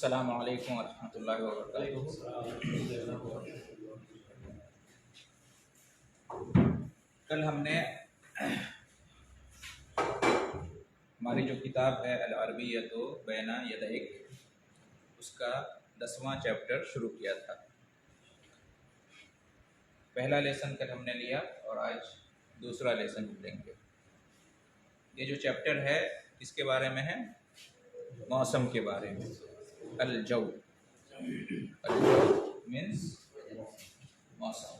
अस्सलामु अलैकुम वरहमतुल्लाहि वबरकातुहू। कल हमने हमारी जो किताब है अल अरबिय्यतु बैना यदैक, उसका 10वां चैप्टर शुरू किया था। पहला लेसन कल हमने लिया और आज दूसरा लेसन लेंगे। ये जो चैप्टर है इसके बारे में है, मौसम के बारे में। अल जौ मीन्स मौसम।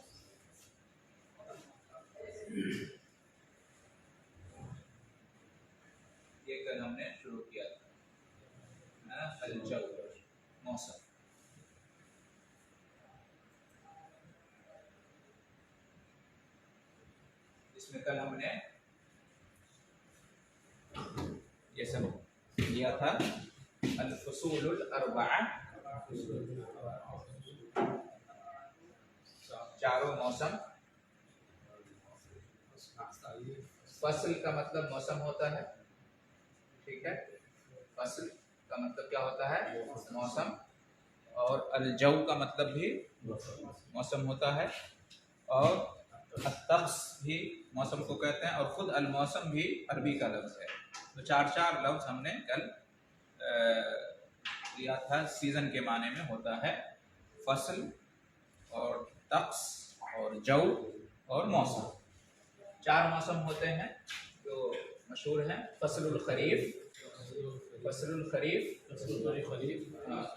ये कल हमने शुरू किया था, अल जौ मौसम। इसमें कल हमने ये सब लिया था, अल फुसूलुल अर्बआ, चारों मौसम। फसल का मतलब मौसम होता है, ठीक है। फसल का मतलब क्या होता है? मौसम। और अल जौ का मतलब भी मौसम होता है, और अत्तब्स भी मौसम को कहते हैं, और खुद अल मौसम भी अरबी का लफ्ज़ है। तो चार लफ्ज़ हमने कल लिया था। सीज़न के माने में होता है फसल और तब्स और जौ और मौसम। चार मौसम होते हैं जो मशहूर हैं। फसलुल खरीफ,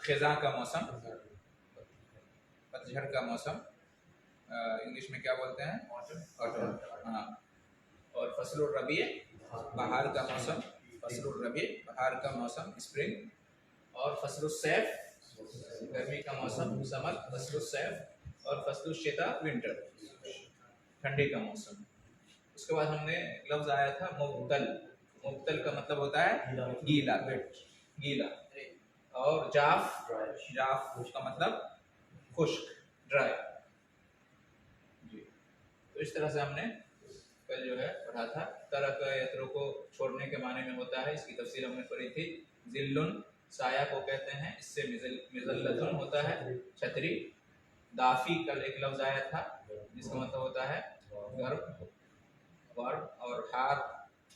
खिज़ां का मौसम, पतझड़ का मौसम, इंग्लिश में क्या बोलते हैं? ऑटम। हाँ। और फसलुल रबी, बहार का मौसम। फसलुल रबी, बहार का मौसम, स्प्रिंग। और फसलुल सैफ, गर्मी का मौसम, समर। फसलुल सैफ। और फसलुल शिता, विंटर, ठंडी का मौसम। उसके बाद हमने लफ्ज़ आया था मुब्तल। मुब्तल का मतलब होता है गीला, गीला। और जाफ, जाफ उसका मतलब खुश्क, ड्राई। जी। तो इस तरह से हमने कल जो है पढ़ा था। तरक यत्रो को छोड़ने के माने में होता है, इसकी तफसीर हमने पढ़ी थी। जिल्लुन, साया को कहते हैं, इससे मिज़ल्लतुन होता है, छतरी। दाफी कल एक लफ्ज़ आया था जिसका मतलब होता है गर्म, वर्म। और हार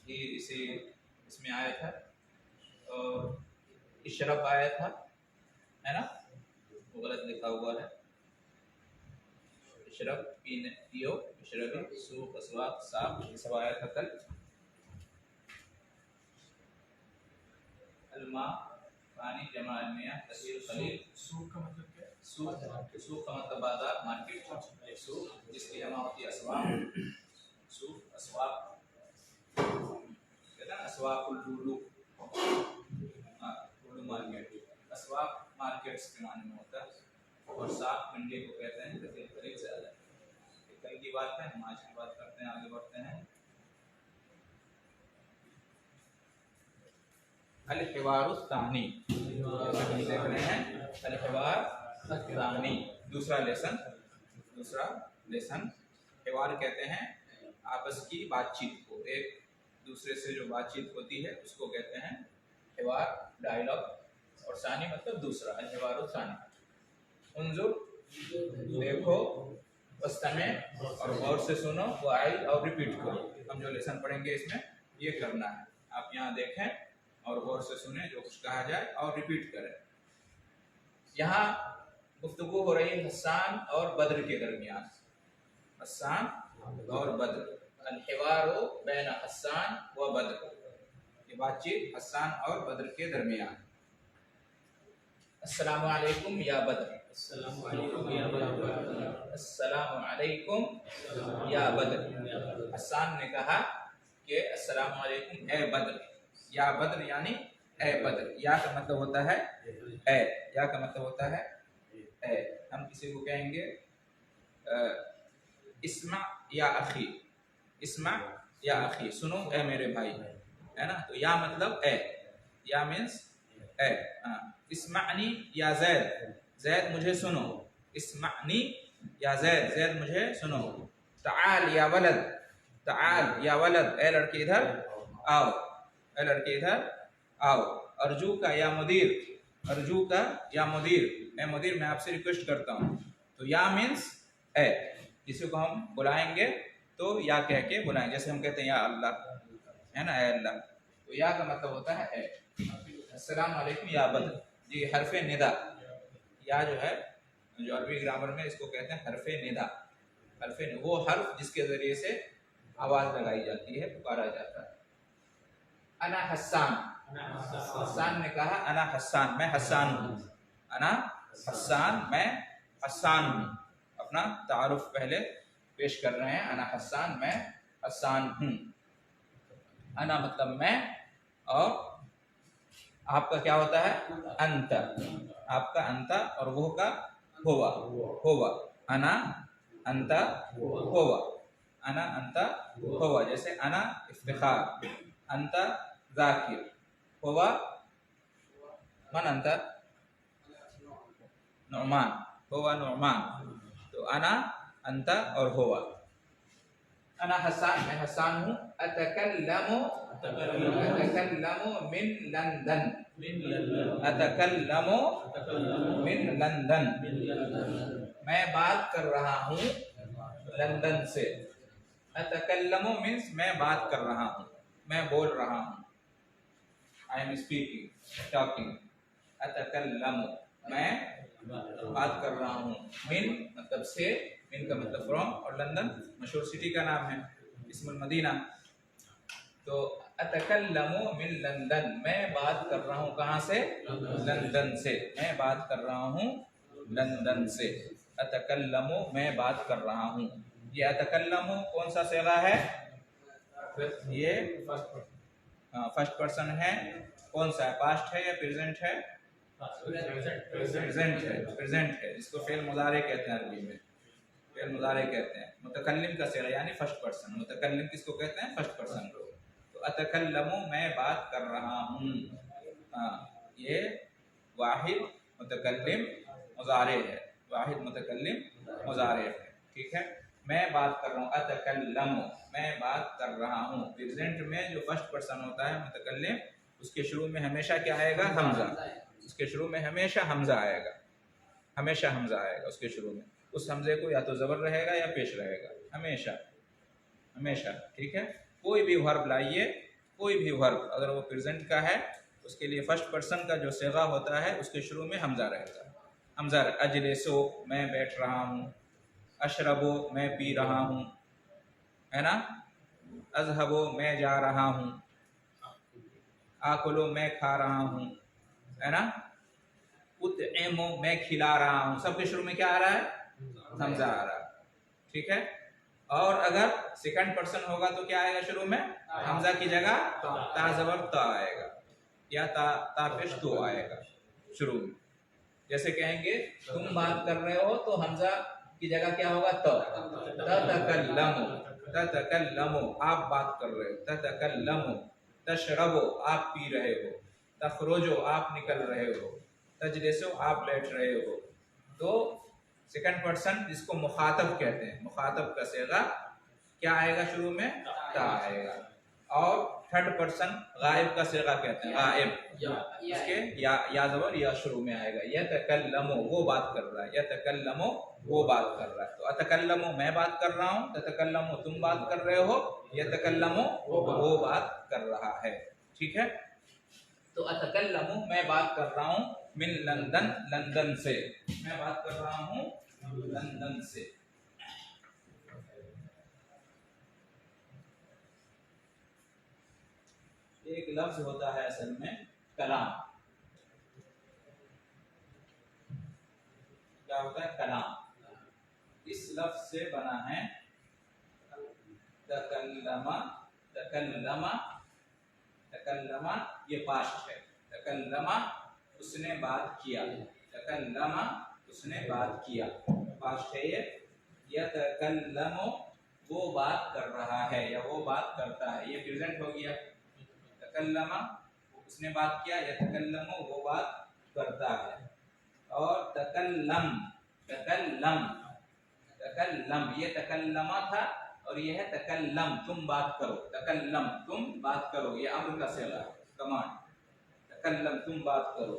भी इसमें आया था। और इशरब आया था, है ना? वो गलत लिखा हुआ है। इशरब, पीने, पियो, इशरबी, सूख, अस्वाक, साफ, ये सब आया था कल। अलमा, पानी, जमा अलमिया, कसीर, कलील। सूख का मतलब क्या है? सूख का मतलब बाजार, मार्केट। सूख जिसकी जमा होती है अस्वाक। सूख, अस्वाक, कहते हैं अस्वाकुल लुलु, लुलु मार्केट। अस्वाक मार्केट्स के माने में होता है। और साफ मंडी को कहते हैं, कसीर, कलील से अलग। कल की बात है, हम आज की बात करते हैं, आगे बढ़ते हैं। अल-हिवारुस्सानी, देख रहे हैं अल-हिवारुस्सानी, दूसरा लेसन। हिवार कहते हैं आपस की बातचीत को, एक दूसरे से जो बातचीत होती है उसको कहते हैं हिवार, डायलॉग। और सानी मतलब दूसरा, अल-हिवारुस्सानी। उन्जुर, देखो, वस्तमे, और गौर से सुनो, वाई, और रिपीट करो। हम जो लेसन पढ़ेंगे इसमें ये करना है, आप यहाँ देखें और गौर से सुने जो कुछ कहा जाए और रिपीट करें। यहाँ गुफ्तगू हो रही है हस्सान और बद्र के दरमियान। हस्सान और बद्र, अल-हिवारु बैन हस्सान व बद्र, ये बातचीत हस्सान और बद्र के दरमियान। अस्सलामु अलैकुम या बद्र, अस्सलामु अलैकुम या बद्र, अस्सलामु अलैकुम या बद्र। हस्सान ने कहा कि अस्सलामु अलैकुम ए बद्र। या बद्र यानी ए बद्र। या का मतलब होता है ए, या का मतलब होता है ए। हम किसी को कहेंगे इस्मा या अखी, इस्मा या अखी, सुनो ए मेरे भाई, है ना? तो या मतलब ए, या मीन्स ए। इस्मानी या जैद, जैद मुझे सुनो। इस्मानी या जैद, जैद मुझे सुनो। ताल या वलद, ताल या वलद, ए लड़के इधर आओ, ए लड़के इधर आओ। अर्जू का या मुदीर, अर्जू का या मुदीर, मैं आपसे रिक्वेस्ट करता हूँ। तो या मीन्स है, किसी को हम बुलाएंगे तो या कह के बुलाएंगे, जैसे हम कहते हैं या अल्लाह, है ना, ए अल्लाह, तो या का मतलब होता है ए। अस्सलाम वालेकुम या बद्र, जी हरफे निदा, या जो है जो अरबी ग्रामर में इसको कहते हैं हरफे निदा। हरफे वो हर्फ जिसके जरिए से आवाज लगाई जाती है, पुकारा जाता है। अना हस्सान, हस्सान ने कहा अना हस्सान, मैं हस्सान हूँ। अना हस्सान, मैं हस्सान हूँ। अपना तारुफ पहले पेश कर रहे हैं, अना हस्सान, मैं हस्सान हूँ। अना मतलब मैं, और आपका क्या होता है अंत, आपका अंत, और वो का होवा, होवा। अना अंत होवा, अना अंत होवा। जैसे अना इफ्तिखार, अंत जाकिर, होवा मन अंत नुमान, होवा नुमान। तो अना अंत और होवा। अना हसान, मैं हसान हूँ। अतकल्लमु, अतकल्लमु मिन लंदन, अतकल्लमु मिन लंदन, मैं बात कर रहा हूँ लंदन से। अतकल्लमु मीन्स मैं बात कर रहा हूँ, मैं बोल रहा हूँ। I am speaking, talking. अतकल्लमु, मैं बात कर रहा हूँ। मिन मतलब से, मिन का मतलब फ्रॉम, और लंदन मशहूर सिटी का नाम है, इस्मुल मदीना। तो अतकल्लमु मिन लंदन, मैं बात कर रहा हूँ कहाँ से, लंदन से, मैं बात कर रहा हूँ लंदन से। अतकल्लमु, मैं बात कर रहा हूँ। ये अतकल्लमु कौन सा सेगा है, ये फर्स्ट पर्सन है। कौन सा है, पास्ट है या प्रेजेंट है, प्रेजेंट है, प्रेजेंट है, जिसको फेल मुजारे कहते हैं अरबी में, फेल मुजारे कहते हैं। मुतकल्लिम का सेगा यानी फर्स्ट पर्सन, मुतकल्लिम किसको कहते हैं, फर्स्ट पर्सन को। तो अतकल्लमु, मैं बात कर रहा हूँ। ये वाहिद मुतकल्लिम मुजारे है, वाहिद मुतकल्लिम मुजारे है, ठीक है। मैं बात कर रहा हूँ, अतकल्लमु, मैं बात कर रहा हूँ। प्रेजेंट में जो फर्स्ट पर्सन होता है मुतकल्लिम, उसके शुरू में हमेशा क्या आएगा, हमजा। उसके शुरू में हमेशा हमजा आएगा, हमेशा हमजा आएगा उसके शुरू में। उस हमजे को या तो जबर रहेगा या पेश रहेगा, हमेशा, हमेशा, ठीक है। कोई भी वर्ब लाइए, कोई भी वर्ब अगर वो प्रेजेंट का है, उसके लिए फर्स्ट पर्सन का जो सेगा होता है उसके शुरू में हमजा रहेगा। हमजा, अजलिसो, मैं बैठ रहा हूँ। अशरबो, मैं पी रहा हूँ, है ना। अजहबो, मैं जा रहा हूँ। आकुलो, मैं खा रहा हूँ, है ना। उतइमो, मैं खिला रहा हूँ। सबके शुरू में क्या आ रहा है, हमजा आ रहा है, ठीक है। और अगर सेकंड पर्सन होगा तो क्या आएगा शुरू में, हमजा की जगह ता जबर ता आएगा, या ता पेश तो आएगा शुरू में। जैसे कहेंगे तुम बात कर रहे हो, तो हमजा की जगह क्या होगा, ततकल्लमु, ततकल्लमु, आप बात कर रहे हो। ततकल्लमु, तशरबो, आप पी रहे हो। तखरुजो, आप निकल रहे हो। तजलिसो, आप बैठ रहे हो। तो सेकंड पर्सन जिसको मुखातब कहते हैं, मुखातब का सेगा क्या आएगा शुरू में, ता आएगा। और थर्ड पर्सन गायब का सेगा कहते हैं, गायब, इसके या जबर या शुरू में आएगा। यतकल्लमु, वो बात कर रहा है। यतकल्लमु, वो बात कर रहा है। तो अतकल्लमु, मैं बात कर रहा हूँ। ततकल्लमु, तुम बात कर रहे हो। यतकल्लमु, वो बात कर रहा है, ठीक है। तो अतकल्लमु, मैं बात कर रहा हूँ। मिन लंदन, लंदन से, मैं बात कर रहा हूँ लंदन से। एक लफ्ज होता है असल में कलाम, क्या होता है, कलाम। इस लफ्ज से बना है तकल्लमा, तकल्लमा, तकल्लमा, ये पास्ट है। तकल्लमा, उसने बात किया। तकल्लमा, उसने बात किया, पास्ट है ये। यतकल्लमु, वो बात कर रहा है या वो बात करता है, ये प्रेजेंट हो गया। तकल्लमा, उसने बात किया। यतकल्लमु, वो बात करता है। और तकल्लम, तकल्लम, तकल्लम, ये तकल्लमा था और ये है तकल्लम, तुम बात करो। तकल्लम, तुम बात करो, ये अम्र का सेगा, कमांड। तकल्लम, तुम बात करो।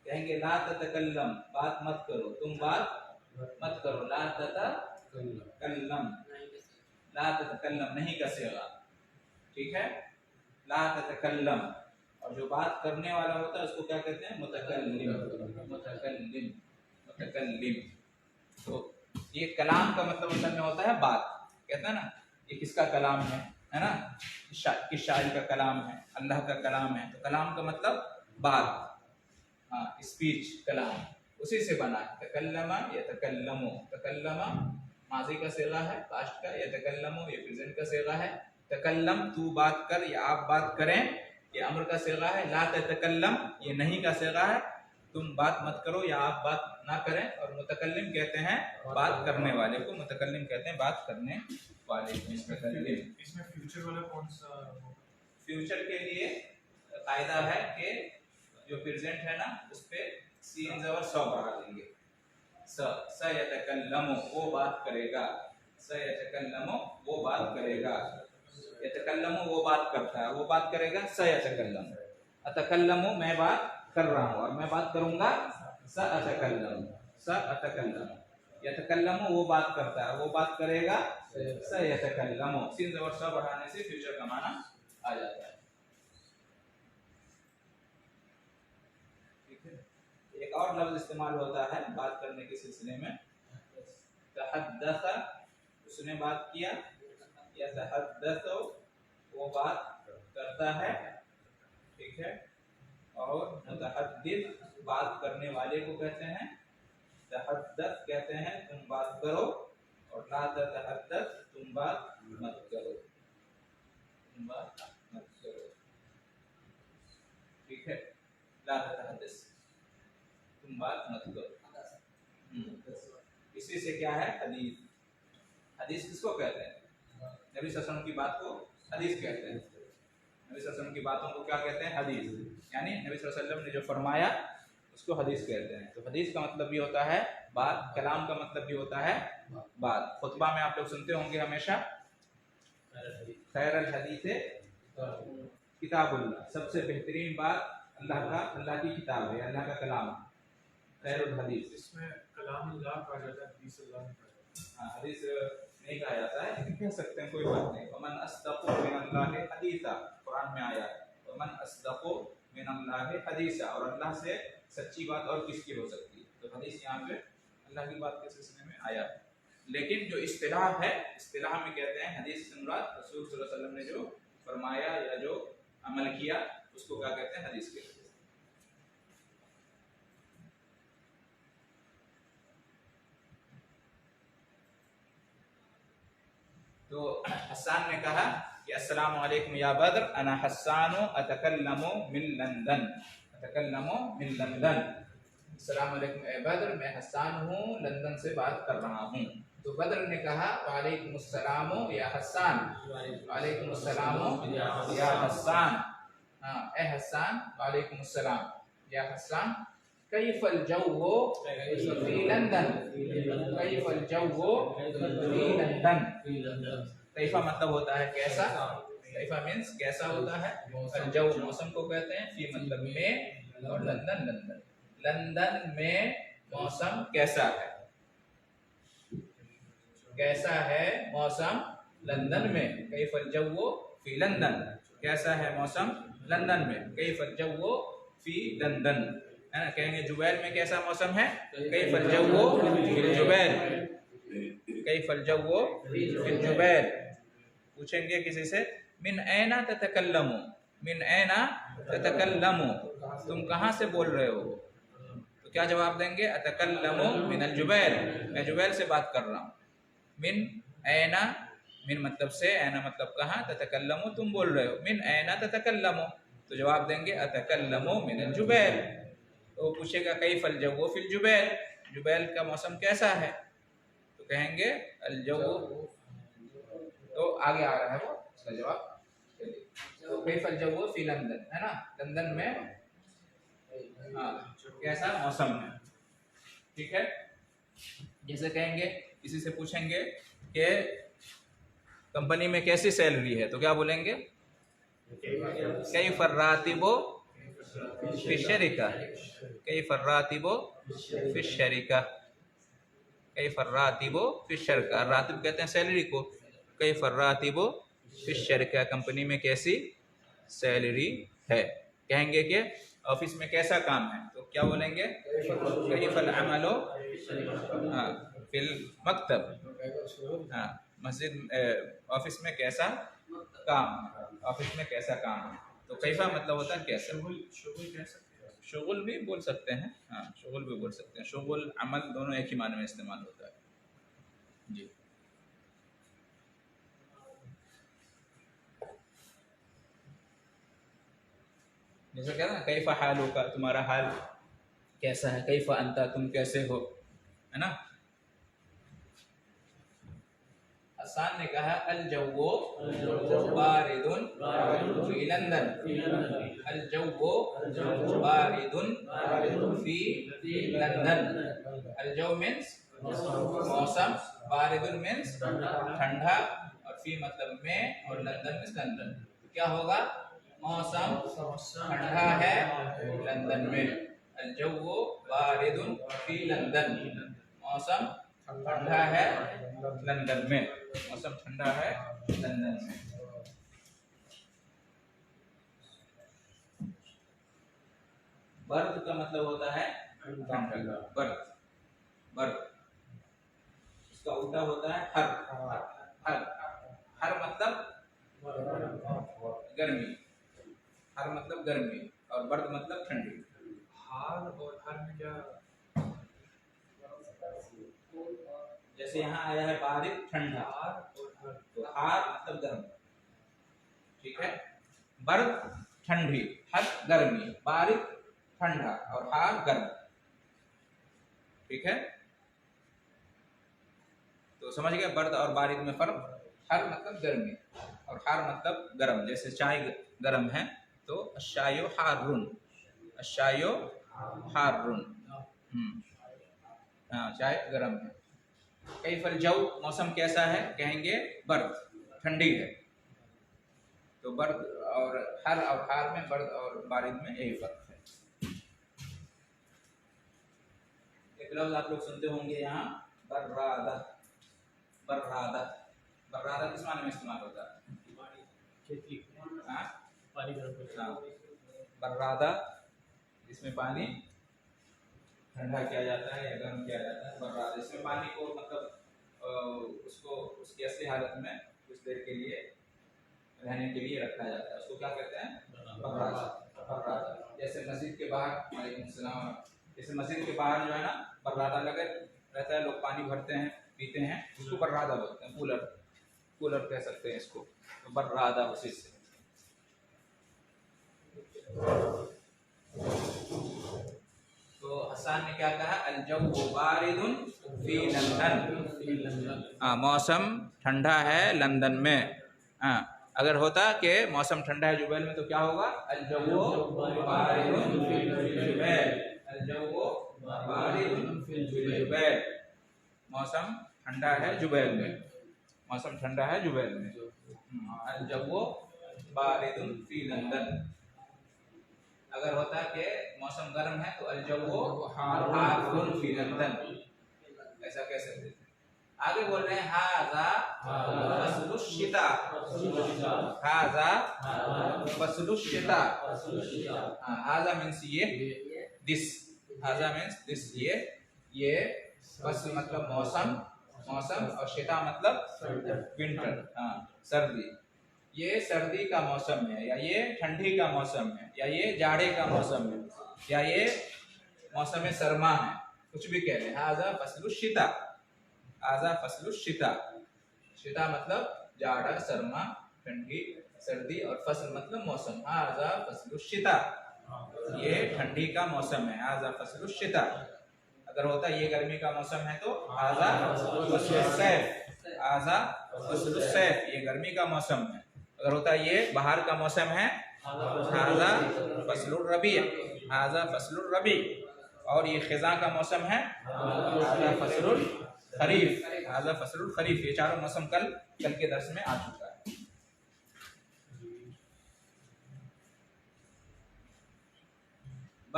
कहेंगे ला ततकल्लम, बात मत करो, तुम बात मत करो। ला ततकल्लम, ला ततकल्लम नहीं का सेगा, ठीक है। ला ततकल्लम, और जो बात करने वाला होता है उसको क्या कहते हैं? मुतकल्लिम, मुतकल्लिम, मुतकल्लिम। तो ये कलाम का मतलब असल में होता है बात, कहते हैं ना ये किसका कलाम है ना, किस शायर का कलाम है? अल्लाह का कलाम है। तो कलाम का मतलब बात, हाँ, स्पीच, कलाम, उसी से बना है। तकल्लमा यतकल्लमु, तकल्लमा माजी का सेगा है, पास्ट का, यतकल्लमु ये प्रेजेंट का सेगा है। तकल्लम तू बात कर या आप बात करें, ये अम्र का सेगा है। ला ततकल्लम ये नहीं का सेगा है, तुम बात मत करो या आप बात ना करें। और मुतकल्लिम कहते हैं बात करने वाले को, मुतकल्लिम कहते हैं बात करने वाले को, मुतकल्लिम। इसमें फ्यूचर वाला कौन सा? फ्यूचर के लिए कायदा है कि जो प्रेजेंट है ना उस पे सीन ज़बर स बढ़ा देंगे। स यतकल्लमु वो बात करेगा, स यतकल्लमु वो बात करेगा। यतकल्लमु वो बात करता है, वो बात करेगा। स यतकल्लमु, अतकल्लमु मैं बात कर रहा हूँ और मैं बात करूंगा। स अतकल्लमु, स अतकल्लमु। यतकल्लमु वो बात करता है, वो बात करेगा। स यतकल्लमु, सीन ज़बर स बढ़ाने से फ्यूचर का माना आ जाता है। एक और लफ्ज इस्तेमाल होता है बात करने के सिलसिले में, तहद्दस, उसने बात किया, या तहद्दस वो बात करता है, ठीक है। और मुतहद्दिस बात करने वाले को कहते हैं। तहद्दस कहते हैं तुम बात करो, और ला तहद्दस तुम बात मत करो, तुम बात मत करो, ठीक है। ला तहद्दस तुम बात मत करो। इसी से क्या है? हदीस। हदीस किसको कहते हैं? नबी सल्लल्लाहु अलैहि वसल्लम की बात को हदीस कहते हैं। नबी सल्लल्लाहु अलैहि वसल्लम की बातों को क्या कहते हैं? हदीस। यानी नबी सल्लल्लाहु अलैहि वसल्लम ने जो फरमाया उसको हदीस कहते हैं। तो हदीस का मतलब भी होता है बात, कलाम का मतलब भी होता है बात। खुतबा में आप लोग सुनते होंगे हमेशा, खैरुल हदीस किताबुल्लाह, सबसे बेहतरीन बात अल्लाह की किताब है, अल्लाह का कलाम। खैरुल हदीस, इसमें कलाम अल्लाह कहा जाता है, हदीस अल्लाह नहीं कहा जाता। हाँ, हदीस नहीं कहा जाता है, लेकिन कह सकते हैं, कोई बात नहीं। वमन अस्दक़ु मिनल्लाहि हदीसा, कुरान में आया है, वमन अस्दक़ु मिनल्लाहि हदीसा, और अल्लाह से सच्ची बात और किसकी हो सकती है? तो हदीस यहाँ पे अल्लाह की बात के सिलसिले में आया है। लेकिन जो इस्तिलाह है, इस्तिलाह में कहते हैं हदीस से मुराद रसूल सल्लल्लाहु अलैहि वसल्लम ने जो फरमाया या जो अमल किया उसको क्या कहते हैं? हदीस कहते हैं। तो हसन ने कहा कि अस्सलामु अलैकुम या बद्र, अना हस्सानु अतकल्लमु मिन लंदन, अतकल्लमु मिन लंदन। अस्सलामु अलैकुम ए बद्र, मैं हस्सान हूँ, लंदन से बात कर रहा हूँ। तो बद्र ने कहा वालेकुम अस्सलामु या हस्सान, वालेकुम अस्सलामु या हस्सान, हाँ ए हस्सान, वालेकुम अस्सलाम या हस्सान। कैफल जव्वु फी लंदन, कैफल जव्वु फी लंदन। कैफा मतलब होता है कैसा, कैफा मीन्स कैसा होता है। और जव्व मौसम को कहते हैं, फी मतलब में, और लंदन लंदन, लंदन में मौसम कैसा है, कैसा है मौसम लंदन में। कैफल जव्वु फी लंदन, कैसा है मौसम लंदन में। कैफल जव्वु फी लंदन, है ना। कहेंगे जुबैल में कैसा मौसम है? कैफल जव्वु फिल जुबैल, कैफल जव्वु फिल जुबैल। पूछेंगे किसी से मिन ऐना ततकल्लमु, मिन ऐना ततकल्लमु, तुम कहाँ से बोल रहे हो? तो क्या जवाब देंगे? अतकल्लमु मिनल जुबैल, मैं जुबैल से बात कर रहा हूँ। मिन ऐना, मिन मतलब से, ऐना मतलब कहाँ, ततकल्लमु तुम बोल रहे हो। मिन ऐना ततकल्लमु, तो जवाब देंगे अतकल्लमु मिनल जुबैल। तो पूछेगा कैफल जव्वु फिल जुबैल, जुबैल का मौसम कैसा है? तो कहेंगे अल जव्वु, तो आगे आ रहा है वो उसका जवाब। तो कैफल जव्वु फी लंदन, है ना, लंदन में हाँ कैसा मौसम है, ठीक है। जैसे कहेंगे किसी से पूछेंगे कि कंपनी में कैसी सैलरी है, तो क्या बोलेंगे? कैफर रातिबो फी शरीका, कैफ अर्रातिबु फी शरीका, कैफ अर्रातिबु फी शरीका। रातिब कहते हैं सैलरी को। कैफ अर्रातिबु फी शरीका, कंपनी में कैसी सैलरी है। कहेंगे कि ऑफिस में कैसा काम है, तो क्या बोलेंगे? कैफल अमलो फिल मकतब। हाँ, मस्जिद ऑफिस में कैसा काम है, ऑफिस में कैसा काम है। तो कैफा मतलब होता है कैसा। शुगुल भी बोल सकते हैं, हाँ शुगुल भी बोल सकते हैं। शुगुल अमल दोनों एक ही माने में इस्तेमाल होता है जी। जैसे कहते हैं कैफा हाल का, तुम्हारा हाल कैसा है। कैफा अंता, तुम कैसे हो, है ना। हसन ने कहा अल जव्वो बारिदुन फी लंदन, अल जव्वो बारिदुन फी लंदन। अल जव मीन्स मौसम, बारिदुन मीन्स ठंडा, और फी मतलब में, और लंदन मीन्स लंदन। क्या होगा? मौसम ठंडा है लंदन में। अल जव्वो बारिदुन फी लंदन, मौसम ठंडा है लंदन में, मौसम ठंडा है लंदन में। बर्द का मतलब होता है ठंडा, बर्द, बर्द। इसका उल्टा होता है हर, हर, हर मतलब गर्मी, हर मतलब गर्मी, और बर्द मतलब ठंडी। हार और हर में क्या? जैसे यहाँ आया है बारिद ठंडा, तो हार मतलब गर्म, ठीक है। बर्द ठंडी, हर गर्मी, बारिद ठंडा, और हार गर्म, ठीक है। तो समझ गए बर्द और बारिद में फर्क। हर मतलब गर्मी और हार मतलब गर्म। जैसे चाय गर्म है तो अशायो हारुन, अशायो हारुन, हाँ चाय गर्म है। कैफल जव, मौसम कैसा है, कहेंगे बर्द, ठंडी है। तो बर्द और हार में, बर्द और बारिद में यही फर्क है। एक लफ्ज आप लोग सुनते होंगे यहाँ बर्रादा, बर्रादा, बर्रादा किस माने में इस्तेमाल होता है? खेती, हाँ पानी गर्म, बर्रादा, इसमें पानी ठंडा किया जाता है या गर्म किया जाता है। बर्रादा, इसमें पानी को मतलब उसको उसकी असली हालत में कुछ देर के लिए रहने के लिए रखा जाता है, उसको क्या कहते हैं? बर्रादा, बर्रादा। जैसे मस्जिद के बाहर, वालेकुम सलाम, जैसे मस्जिद के बाहर जो है ना बर्रादा लगे रहता है, लोग पानी भरते हैं, पीते हैं, उसको बर्रादा बोलते हैं। कूलर, कूलर कह सकते हैं इसको, तो बर्रादा उसी से। तो हसन ने क्या कहा? अल जव्वु बारिदुन फी लंदन, मौसम ठंडा है लंदन में। अगर होता कि मौसम ठंडा है जुबैल में, तो क्या होगा? अल जव्वु बारिदुन फी जुबैल, अल जव्वु बारिदुन फी जुबैल, मौसम ठंडा है जुबैल में, मौसम ठंडा है जुबैल में। अल जव्वु बारिदुन फी लंदन। अगर होता कि मौसम गर्म है तो अल जव्वु हारुन फी लंदन, ऐसा कह सकते थे। आगे बोल रहे हैं हाजा फसलुश शिता, हाजा फसलुश शिता। हाजा मींस ये, दिस, हाजा मींस दिस, ये फसल मतलब मौसम, मौसम, और शिता मतलब विंटर, सर्दी। ये सर्दी का मौसम है, या ये ठंडी का मौसम है, या ये जाड़े का मौसम है, या ये मौसम सरमा है, कुछ भी कह लें। हाजा फसलुश शिता, हाजा फसलुश शिता। शिता मतलब जाड़ा, सरमा, ठंडी, सर्दी, और फसल मतलब मौसम। हाजा फसलुश शिता, ये ठंडी का मौसम है, हाजा फसलुश शिता। अगर होता ये गर्मी का मौसम है तो हाजा फसलुश सैफ, हाजा फसलुश सैफ, ये गर्मी का मौसम है। अगर होता ये बाहर का मौसम है, हाजा फसलुर रबी, हाजा फसलुर रबी। और ये खिजा का मौसम है, हाजा फसलुल खरीफ, हाजा फसलुल खरीफ। ये चारों मौसम कल के दर्स में आ चुका है।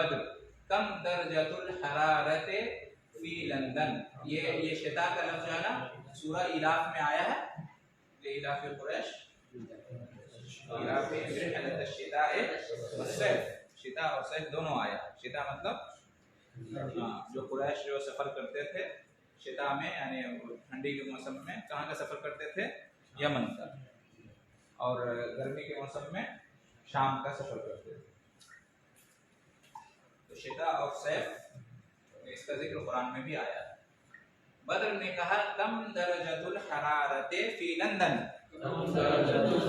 बद्र। कम दरजतुल हरारत फी लंदन, ये शिता का लफ्ज जो है ना सूरह इलाफ में आया है, ले इलाफ कुरैश, इलाफ रिहलत शिताए वस्सैफ, शिता और सैफ दोनों आया। शिता मतलब जो कुरैश जो सफर करते थे शिता में, यानी ठंडी के मौसम में कहाँ का सफर करते थे, यमन का, और गर्मी के मौसम में शाम का सफर करते थे। तो शिता और सैफ इसका जिक्र कुरान में भी आया है। बद्र ने कहा कम दरजतुल हरारत फी लंदन, कम दरजतुल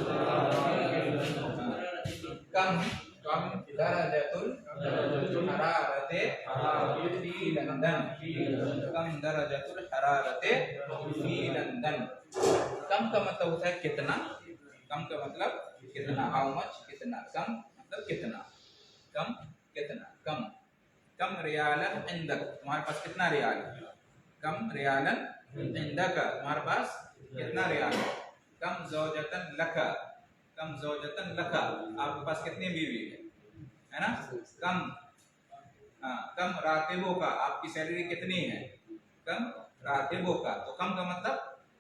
हरारत फी लंदन, कम दरजतुल हरारत फी लंदन। कम का मतलब होता है कितना, कम का मतलब कितना, हाउ मच, कितना, कम मतलब कितना, कम कितना, कम। कम रियालन इंदक, तुम्हारे पास कितना रियाल, कम रियालन इंदक, तुम्हारे पास कितना रियाल। कम ज़ौजतन लका, कम ज़ौजतन लका, आपके पास कितनी बीवी है ना। कम कम रातिबों का, आपकी सैलरी कितनी है, कम रातिबों का। तो कम का मतलब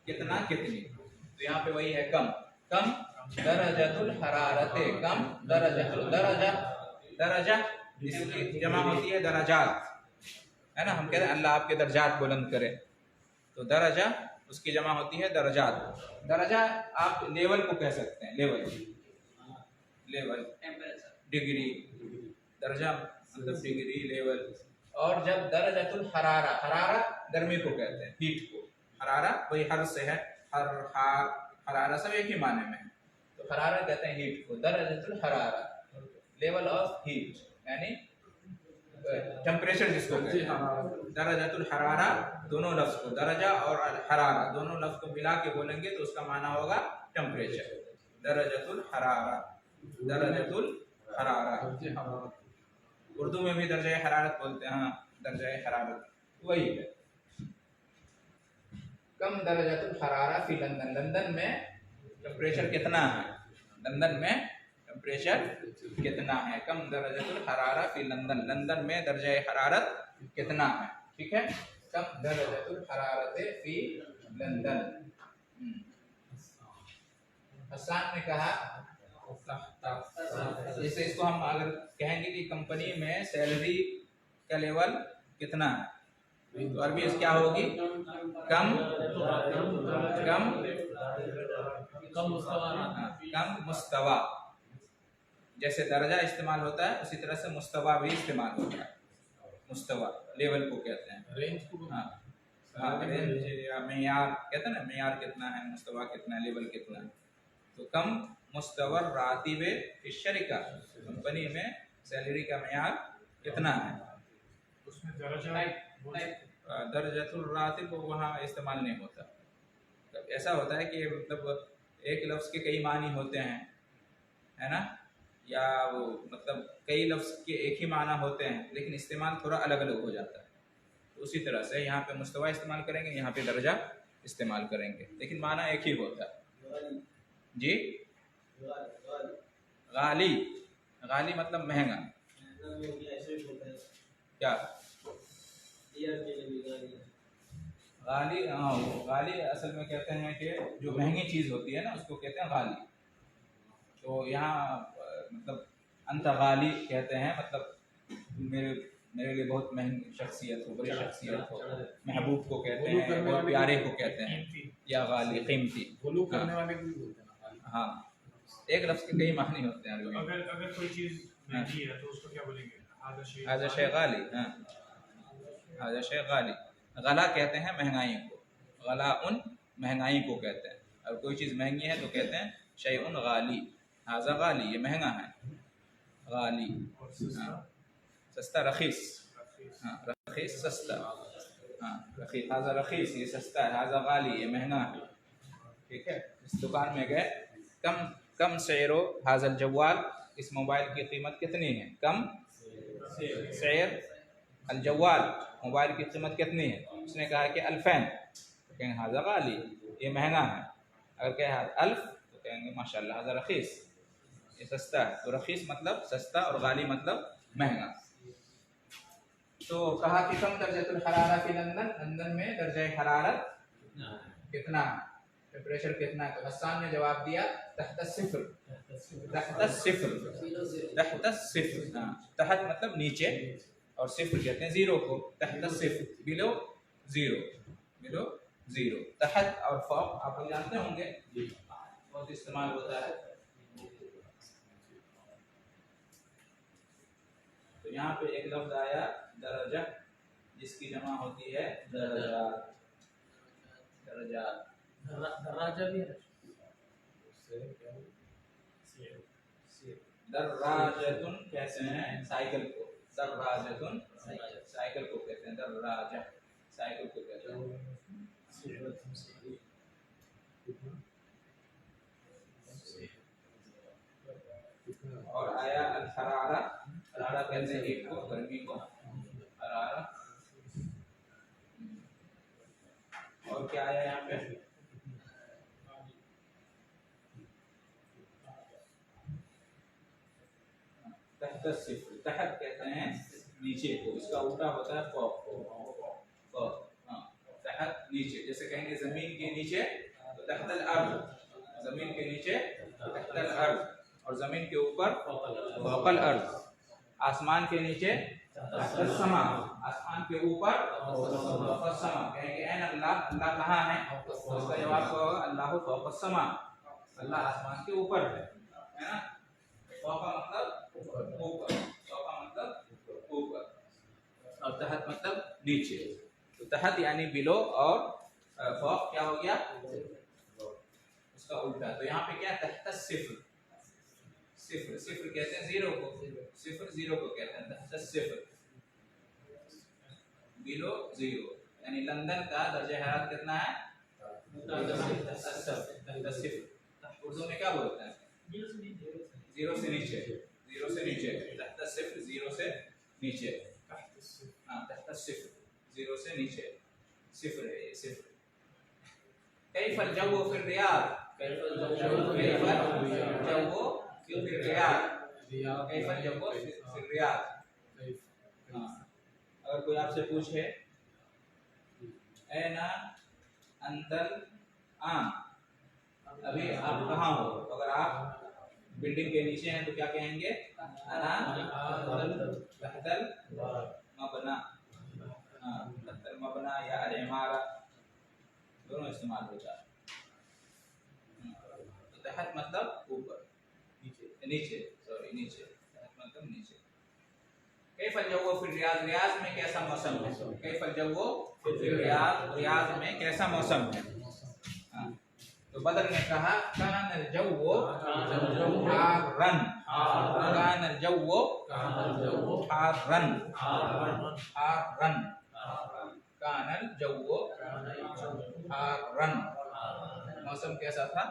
कितना, कितनी, तो यहाँ पे वही है कम। कम दरजतुल हरारत, कम दरजतुल, दरजा, दरजा इसकी जमा होती है दराजात, है ना। हम कहते हैं अल्लाह आपके दर्जात बुलंद करे, तो दरजा उसकी जमा होती है दर्जात। दरजा आप लेवल को कह सकते हैं, लेवल, लेवल, डिग्री, दर्जा मतलब डिग्री, लेवल। और जब दरजतुल हरारा, हरारा गर्मी को कहते हैं, हीट को, हरारा वही हर से है, हर हार हरारा सब एक ही माने में है, तो हरारा कहते हैं हीट को। दरजतुल हरारा लेवल ऑफ हीट, यानी टेम्परेचर जिसको कहते हैं। दरजतुल हरारा दोनों लफ्ज को, दरजा और हरारा दोनों लफ्ज को मिला के बोलेंगे तो उसका माना होगा टेम्परेचर। दरजतुल हरारा, दरजतुल हरारा, उर्दू में भी दर्जा हरारत बोलते हैं, हाँ दर्जा हरारत वही है। कम दरजतुल हरारा फी लंदन, लंदन में टेम्परेचर कितना है, लंदन में टेम्परेचर कितना है। कम दरजतुल हरारा फी लंदन, लंदन में दर्जा हरारत कितना है, ठीक है। कम दरजतुल हरारत फी लंदन। हसन ने कहा, जैसे इसको हम अगर कहेंगे कि कंपनी में सैलरी का लेवल कितना है, तो अरबी क्या होगी, कम, कम, कम मुस्तवा। जैसे दर्जा इस्तेमाल होता है उसी तरह से मुस्तवा भी इस्तेमाल होता है। मुस्तवा लेवल को कहते हैं, रेंज को, हाँ रेंज या मेयार कहते हैं ना, मेयार कितना है, मुस्तवा कितना है, लेवल कितना है। तो कम मुस्तवर रातिबे शरिका, कंपनी में सैलरी का मेयार कितना है, उसमें दर्जा दर्जतुल रातिब वहाँ इस्तेमाल नहीं होता। तो ऐसा होता है कि मतलब एक लफ्ज़ के कई मानी होते हैं, है ना, या वो मतलब कई लफ्ज़ के एक ही माना होते हैं लेकिन इस्तेमाल थोड़ा अलग अलग हो जाता है। तो उसी तरह से यहाँ पे मुस्तवा इस्तेमाल करेंगे, यहाँ पे दर्जा इस्तेमाल करेंगे, लेकिन माना एक ही होता है। जी, गाली, गाली मतलब महंगा, क्या गाली, हाँ गाली असल में कहते हैं कि जो महंगी चीज़ होती है ना उसको कहते हैं गाली। तो यहाँ मतलब अंत गाली कहते हैं, मतलब मेरे लिए बहुत महंगी शख्सियत हो, बड़ी शख्सियत हो, महबूब को कहते हैं, बहुत प्यारे को कहते हैं, या गाली कीमती, करने वाले भी बोलते हैं। हाँ एक लफ्ज़ के कई मानी होते हैं। अगर कोई चीज़ महंगी है तो उसको क्या बोलेंगे, हाज़ा शै गाली, हाँ हाज़ा शै गाली। गला कहते हैं महंगाई को, गला उन महंगाई को कहते हैं। और कोई चीज़ महंगी है तो कहते हैं शै उन गाली, हाज़ा गाली ये महंगा है, गाली सस्ता, रखीस, हाँ रखीस सस्ता, हाँ रखीस, हाज़ा रखीस ये सस्ता है, हाज़ा गाली ये महंगा है, ठीक है। इस दुकान में गए, कम कम सैरो हाज़ल जवाल, इस मोबाइल की कीमत कितनी है, कम सैर अल जवाल, मोबाइल की कीमत कितनी है। उसने कहा कि अल्फैन, तो कहेंगे हाज़ा गाली ये महंगा है। अगर कहे अल्फ तो कहेंगे माशाल्लाह हाज़ा रखीस ये सस्ता है। तो रखीस मतलब सस्ता और गाली मतलब महंगा। तो कहा कि कम दर्जतुल हरारा फी लंदन, लंदन में दर्जा हरारत कितना है, टेम्परेचर कितना है। तो हसन ने जवाब दिया तहत सिफर, तहत सिफर, तहत सिफर। हाँ, तहत मतलब नीचे और सिफर कहते हैं जीरो को, तहत सिफर बिलो जीरो, बिलो जीरो। तहत और फौक आप लोग जानते होंगे, बहुत इस्तेमाल होता है। तो यहाँ पे एक लफ्ज आया दरजा, जिसकी जमा होती है दरजात, दरजात। दराजा भी है। दर्राजतुन कहते हैं साइकिल को, दर्राजतुन साइकिल को कहते हैं, दर्राजा साइकिल को कहते हैं। और आया अल हरारा, हरारा कहते हैं एक को, गर्मी को, हरारा। और क्या आया यहाँ पे, तहत सिफर, तहत कहते हैं नीचे को, इसका उल्टा होता है फौक को, फौक। हाँ, तहत नीचे, जैसे कहेंगे जमीन के नीचे तो तहतल अर्द, जमीन के नीचे तहतल अर्द, और जमीन के ऊपर फौकल अर्द, आसमान के नीचे समा, आसमान के ऊपर समा। कहेंगे ऐन अल्लाह, अल्लाह कहाँ है, तो उसका जवाब होगा अल्लाहु फौकस समा, अल्लाह आसमान के ऊपर है ना। फौका मतलब ऊपर, फौका मतलब ऊपर, और तहत मतलब नीचे। तो तहत यानी बिलो, और फौक क्या हो गया, उसका उल्टा। तो यहाँ पे क्या, तहत सिफर, सिफर, सिफर कहते हैं जीरो को, सिफर जीरो को कहते हैं, तहत सिफर बिलो जीरो। यानी लंदन का दर्जा हरारत कितना है, सिफर। उर्दू में क्या बोलते हैं, जीरो से नीचे, जीरो से नीचे, तहत सिफर जीरो से नीचे। हाँ, तहत सिफर जीरो से नीचे, सिफर है ये, सिफर। कैफल जव्वु फिर रियाद, कैफल जव्वु फिर रियाद, कैफल जव्वु फिर रियाद। अगर कोई आपसे पूछे ऐना अंतल आम, अभी आप कहाँ हो, अगर आप बिल्डिंग के नीचे हैं तो क्या कहेंगे, अना तहतल मबना, तहतल मबना या अल इमारा, दोनों इस्तेमाल होता है। तो तहत मतलब ऊपर, नीचे, नीचे, सॉरी नीचे, तहत मतलब नीचे। कैफल जव्वु फिर रियाद, रियाज में कैसा मौसम है, कैफल जव्वु फिर रियाद, रियाज में कैसा मौसम है। हाँ, तो बदर ने कहा कानल जव्वु हारन, कानल जव्वु हारन, हारन, कानल जव्वु हारन, मौसम कैसा था।